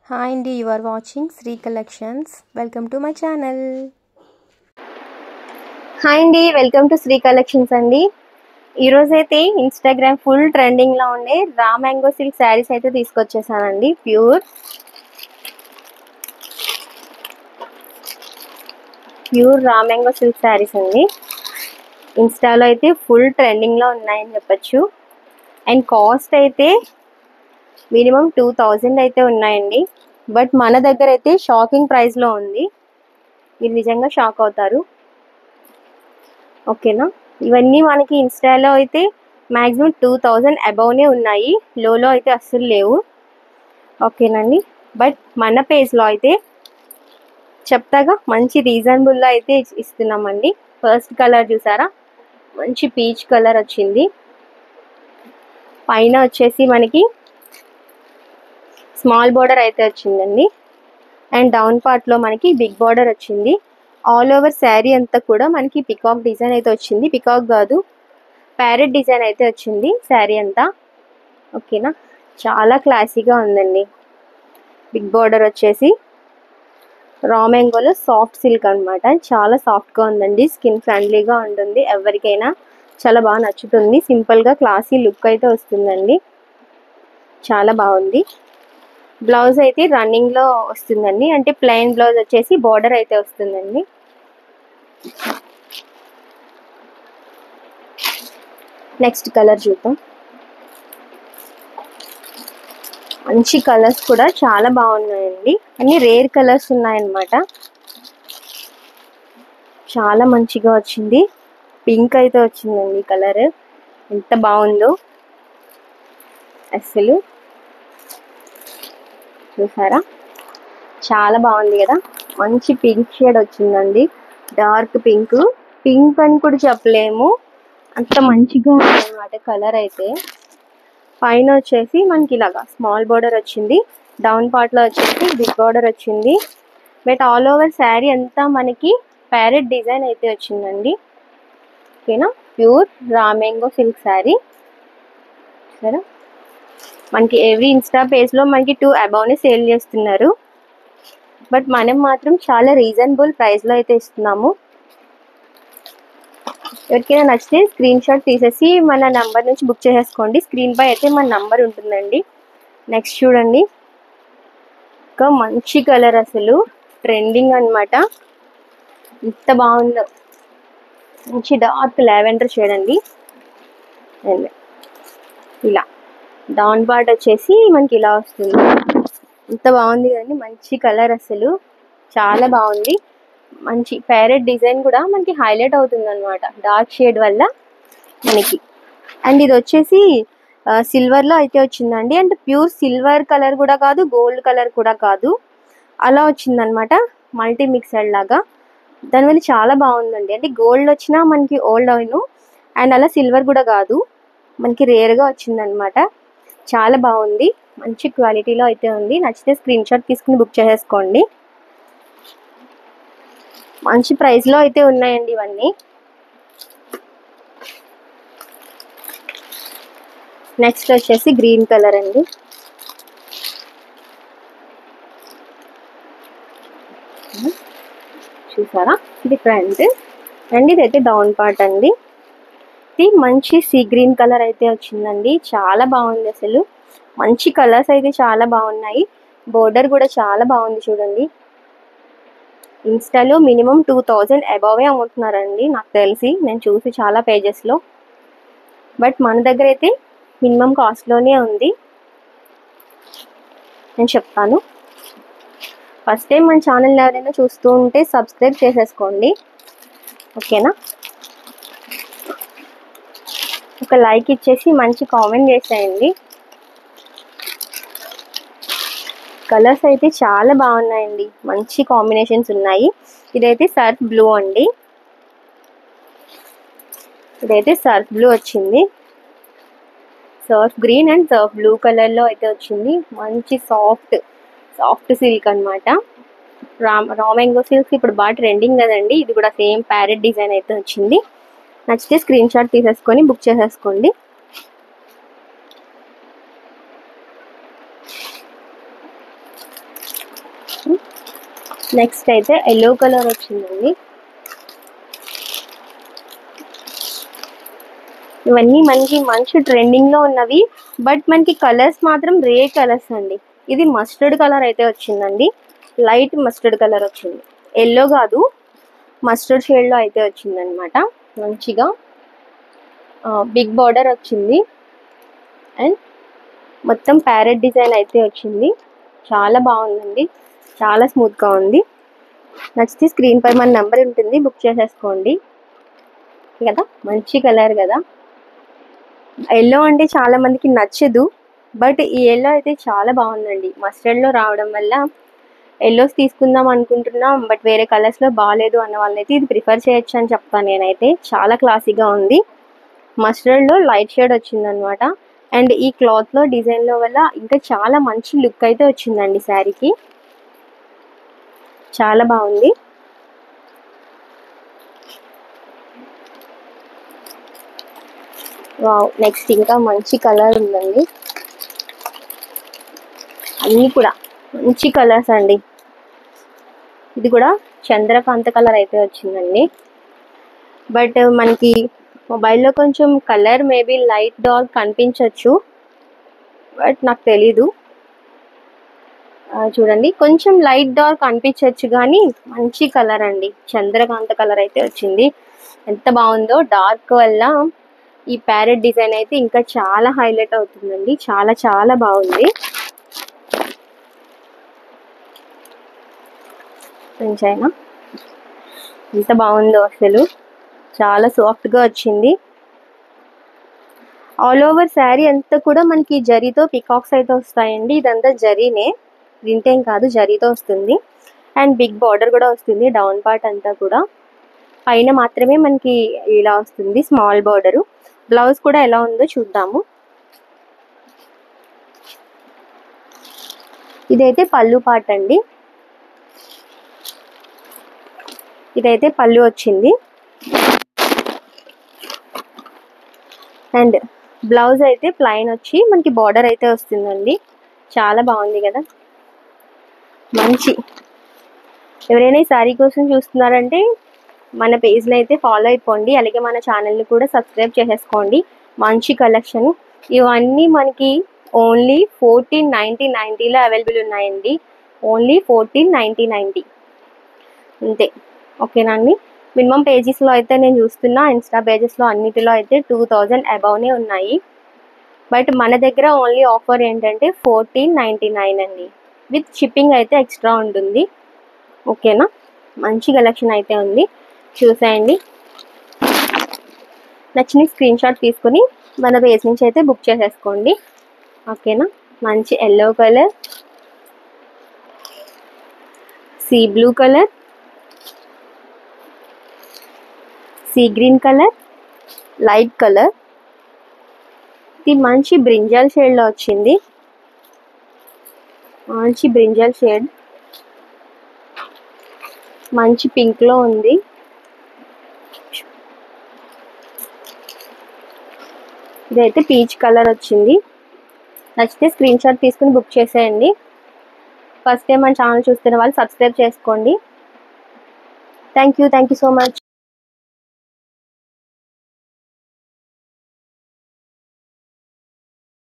Hi Andy, you are watching Sri Collections. Welcome to my channel. Hi అండి, welcome to Shri collections అండి. ఈరోజు అయితే Instagram full ట్రెండింగ్లో ఉండే రా మ్యాంగో సిల్క్ శారీస్ అయితే తీసుకొచ్చేసానండి. Pure raw mango silk saris అండి. ఇన్స్టాలో అయితే ఫుల్ ట్రెండింగ్లో ఉన్నాయని చెప్పచ్చు. అండ్ కాస్ట్ అయితే మినిమం 2000 అయితే ఉన్నాయండి. బట్ మన దగ్గర అయితే షాకింగ్ ప్రైస్లో ఉంది. మీరు నిజంగా షాక్ అవుతారు. ఓకేనా, ఇవన్నీ మనకి ఇన్స్టాలో అయితే మ్యాక్సిమం 2000 అబౌవ్నే ఉన్నాయి, లోలో అయితే అస్సలు లేవు. ఓకేనండి, బట్ మన పేజ్లో అయితే చెప్తాగా మంచి రీజనబుల్లో అయితే ఇస్తున్నామండి. ఫస్ట్ కలర్ చూసారా, మంచి పీచ్ కలర్ వచ్చింది. పైన వచ్చేసి మనకి స్మాల్ బార్డర్ అయితే వచ్చిందండి. అండ్ డౌన్ పార్ట్లో మనకి బిగ్ బార్డర్ వచ్చింది. ఆల్ ఓవర్ శారీ అంతా కూడా మనకి పికాక్ డిజైన్ అయితే వచ్చింది. పికాక్ కాదు, ప్యారెట్ డిజైన్ అయితే వచ్చింది శారీ అంతా. ఓకేనా, చాలా క్లాసీగా ఉందండి. బిగ్ బార్డర్ వచ్చేసి రా మ్యాంగోలో సాఫ్ట్ సిల్క్ అనమాట. చాలా సాఫ్ట్గా ఉందండి. స్కిన్ ఫ్రెండ్లీగా ఉంటుంది, ఎవరికైనా చాలా బాగా నచ్చుతుంది. సింపుల్గా క్లాసీ లుక్ అయితే వస్తుందండి, చాలా బాగుంది. బ్లౌజ్ అయితే రన్నింగ్లో వస్తుందండి, అంటే ప్లెయిన్ బ్లౌజ్ వచ్చేసి బార్డర్ అయితే వస్తుందండి. నెక్స్ట్ కలర్ చూద్దాం. మంచి కలర్స్ కూడా చాలా బాగున్నాయండి, అన్ని రేర్ కలర్స్ ఉన్నాయన్నమాట. చాలా మంచిగా వచ్చింది. పింక్ అయితే వచ్చిందండి కలర్, ఎంత బాగుందో అసలు. చూసారా, చాలా బాగుంది కదా. మంచి పింక్ షేడ్ వచ్చిందండి, డార్క్ పింక్. పింక్ అని కూడా చెప్పలేము, అంత మంచిగా ఉంది అన్నమాట కలర్ అయితే. పైన వచ్చేసి మనకి ఇలాగా స్మాల్ బార్డర్ వచ్చింది, డౌన్ పార్ట్లో వచ్చేసి బిగ్ బార్డర్ వచ్చింది. బట్ ఆల్ ఓవర్ శారీ అంతా మనకి ప్యారెట్ డిజైన్ అయితే వచ్చిందండి. ఓకేనా, pure raw mango silk sari. సరే, మనకి ఎవ్రీ ఇన్స్టా పేజ్లో మనకి 2 అబౌవ్నే సేల్ చేస్తున్నారు. బట్ మనం మాత్రం చాలా రీజనబుల్ ప్రైస్లో అయితే ఇస్తున్నాము. ఎవరికైనా నచ్చితే స్క్రీన్ షాట్ తీసేసి మన నంబర్ నుంచి బుక్ చేసేసుకోండి. స్క్రీన్ పై అయితే మన నంబర్ ఉంటుందండి. నెక్స్ట్ చూడండి, ఇంకా మంచి కలర్, అసలు ట్రెండింగ్ అనమాట. ఎంత బాగుందో, మంచి డార్క్ లావెండర్ షేడ్ అండి. ఇలా డౌన్ పార్ట్ వచ్చేసి మనకి ఇలా వస్తుంది. ఎంత బాగుంది కదండి, మంచి కలర్, అసలు చాలా బాగుంది. మంచి ప్యారెట్ డిజైన్ కూడా మనకి హైలైట్ అవుతుంది అనమాట డార్క్ షేడ్ వల్ల మనకి. అండ్ ఇది వచ్చేసి సిల్వర్లో అయితే వచ్చిందండి. అంటే ప్యూర్ సిల్వర్ కలర్ కూడా కాదు, గోల్డ్ కలర్ కూడా కాదు, అలా వచ్చిందనమాట. మల్టీ మిక్సర్ లాగా, దానివల్ల చాలా బాగుందండి. అంటే గోల్డ్ వచ్చినా మనకి ఓల్డ్ అవును, అండ్ అలా సిల్వర్ కూడా కాదు, మనకి రేర్గా వచ్చిందనమాట. చాలా బాగుంది, మంచి క్వాలిటీలో అయితే ఉంది. నచ్చితే స్క్రీన్ షాట్ తీసుకుని బుక్ చేసేసుకోండి. మంచి ప్రైస్లో అయితే ఉన్నాయండి ఇవన్నీ. నెక్స్ట్ వచ్చేసి గ్రీన్ కలర్ అండి. చూసారా, ఇది ఫ్రంట్ అండ్ ఇదైతే డౌన్ పార్ట్ అండి. ఇది మంచి సీ గ్రీన్ కలర్ అయితే వచ్చిందండి, చాలా బాగుంది అసలు. మంచి కలర్స్ అయితే చాలా బాగున్నాయి. బోర్డర్ కూడా చాలా బాగుంది చూడండి. ఇన్స్టాలో మినిమం 2000 అబౌవే అమ్ముతున్నారండి నాకు తెలిసి, నేను చూసి చాలా పేజెస్లో. బట్ మన దగ్గర అయితే మినిమం కాస్ట్లోనే ఉంది, నేను చెప్తాను. ఫస్ట్ టైం మన ఛానల్ ఎవరైనా చూస్తూ ఉంటే సబ్స్క్రైబ్ చేసేసుకోండి. ఓకేనా, ఒక లైక్ ఇచ్చేసి మంచి కామెంట్ చేసేయండి. కలర్స్ అయితే చాలా బాగున్నాయండి, మంచి కాంబినేషన్స్ ఉన్నాయి. ఇదైతే సర్ఫ్ బ్లూ అండి, ఇదైతే సర్ఫ్ బ్లూ వచ్చింది. Surf green and Surf blue కలర్లో అయితే వచ్చింది. మంచి సాఫ్ట్ సిల్క్ అనమాట. రా మ్యాంగో సిల్క్స్ ఇప్పుడు బాగా ట్రెండింగ్ కదండి. ఇది కూడా సేమ్ ప్యారెట్ డిజైన్ అయితే వచ్చింది. నచ్చితే స్క్రీన్ షాట్ తీసేసుకొని బుక్ చేసేసుకోండి. నెక్స్ట్ అయితే ఎల్లో కలర్ వచ్చిందండి. ఇవన్నీ మనకి మంచి ట్రెండింగ్లో ఉన్నవి, బట్ మనకి కలర్స్ మాత్రం రే కలర్స్ అండి. ఇది మస్టర్డ్ కలర్ అయితే వచ్చిందండి, లైట్ మస్టర్డ్ కలర్ వచ్చింది, ఎల్లో కాదు మస్టర్డ్ షేడ్లో అయితే వచ్చిందనమాట. మంచిగా బిగ్ బార్డర్ వచ్చింది అండ్ మొత్తం ప్యారెట్ డిజైన్ అయితే వచ్చింది. చాలా బాగుందండి, చాలా స్మూత్గా ఉంది. నచ్చితే స్క్రీన్ పై మన నెంబర్ ఉంటుంది, బుక్ చేసేసుకోండి కదా. మంచి కలర్ కదా. ఎల్లో అంటే చాలా మందికి నచ్చదు, బట్ ఈ ఎల్లో అయితే చాలా బాగుందండి. మస్టర్డ్లో రావడం వల్ల ఎల్లోస్ తీసుకుందాం అనుకుంటున్నాం, బట్ వేరే కలర్స్లో బాగాలేదు అన్న వాళ్ళైతే ఇది ప్రిఫర్ చేయొచ్చు అని చెప్తాను నేనైతే. చాలా క్లాసీగా ఉంది. మస్టర్డ్లో లైట్ షేడ్ వచ్చిందనమాట. అండ్ ఈ క్లాత్లో డిజైన్లో వల్ల ఇంకా చాలా మంచి లుక్ అయితే వచ్చిందండి శారీకి. చాలా బాగుంది. వావ్, నెక్స్ట్ ఇంకా మంచి కలర్ ఉందండి. అన్నీ కూడా మంచి కలర్స్ అండి. ఇది కూడా చంద్రకాంత కలర్ అయితే వచ్చిందండి, బట్ మనకి మొబైల్లో కొంచెం కలర్ మేబీ లైట్ డార్క్ కనిపించవచ్చు, బట్ నాకు తెలీదు. చూడండి, కొంచెం లైట్ డార్క్ అనిపించవచ్చు కానీ మంచి కలర్ అండి. చంద్రకాంత కలర్ అయితే వచ్చింది. ఎంత బాగుందో. డార్క్ వల్ల ఈ ప్యారెట్ డిజైన్ అయితే ఇంకా చాలా హైలైట్ అవుతుందండి. చాలా చాలా బాగుంది. మంచిగా ఎంత బాగుందో అసలు. చాలా సాఫ్ట్గా వచ్చింది. ఆల్ ఓవర్ శారీ అంతా కూడా మనకి జరీతో పికాక్స్ అయితే వస్తాయండి. ఇదంతా జరీనే, ప్రింట్ ఏం కాదు, జరీతో వస్తుంది. అండ్ బిగ్ బార్డర్ కూడా వస్తుంది డౌన్ పార్ట్ అంతా కూడా. పైన మాత్రమే మనకి ఇలా వస్తుంది స్మాల్ బార్డరు. బ్లౌజ్ కూడా ఎలా ఉందో చూద్దాము. ఇదైతే పళ్ళు పార్ట్ అండి. ఇదైతే పళ్ళు వచ్చింది. అండ్ బ్లౌజ్ అయితే ప్లైన్ వచ్చి మనకి బార్డర్ అయితే వస్తుందండి. చాలా బాగుంది కదా. మంచి, ఎవరైనా ఈ శారీ కోసం చూస్తున్నారంటే మన పేజ్లో అయితే ఫాలో అయిపోండి. అలాగే మన ఛానల్ని కూడా సబ్స్క్రైబ్ చేసేసుకోండి. మంచి కలెక్షన్. ఇవన్నీ మనకి ఓన్లీ 1490 అవైలబుల్ ఉన్నాయండి. ఓన్లీ 1490 అంతే. ఓకేనా అండి. మినిమం పేజెస్లో అయితే నేను చూస్తున్నా, ఇన్స్టా పేజెస్లో అన్నిటిలో అయితే 2000 అబౌవ్నే ఉన్నాయి. బట్ మన దగ్గర ఓన్లీ ఆఫర్ ఏంటంటే 1499 అండి. విత్ షిప్పింగ్ అయితే ఎక్స్ట్రా ఉంటుంది. ఓకేనా. మంచి కలెక్షన్ అయితే ఉంది, చూసేయండి. నచ్చిన స్క్రీన్ షాట్ తీసుకుని మన పేజ్ నుంచి అయితే బుక్ చేసేసుకోండి. ఓకేనా. మంచి yellow colour, sea blue colour, sea green colour, light colour. ఇది మంచి బ్రింజల్ షేడ్లో వచ్చింది. మంచి బ్రింజల్ షేడ్, మంచి పింక్లో ఉంది. ఇదైతే పీచ్ కలర్ వచ్చింది. నచ్చితే స్క్రీన్ షాట్ తీసుకుని బుక్ చేసేయండి. ఫస్ట్ టైం మన ఛానల్ చూస్తున్న వాళ్ళు సబ్స్క్రైబ్ చేసుకోండి. Thank you so much.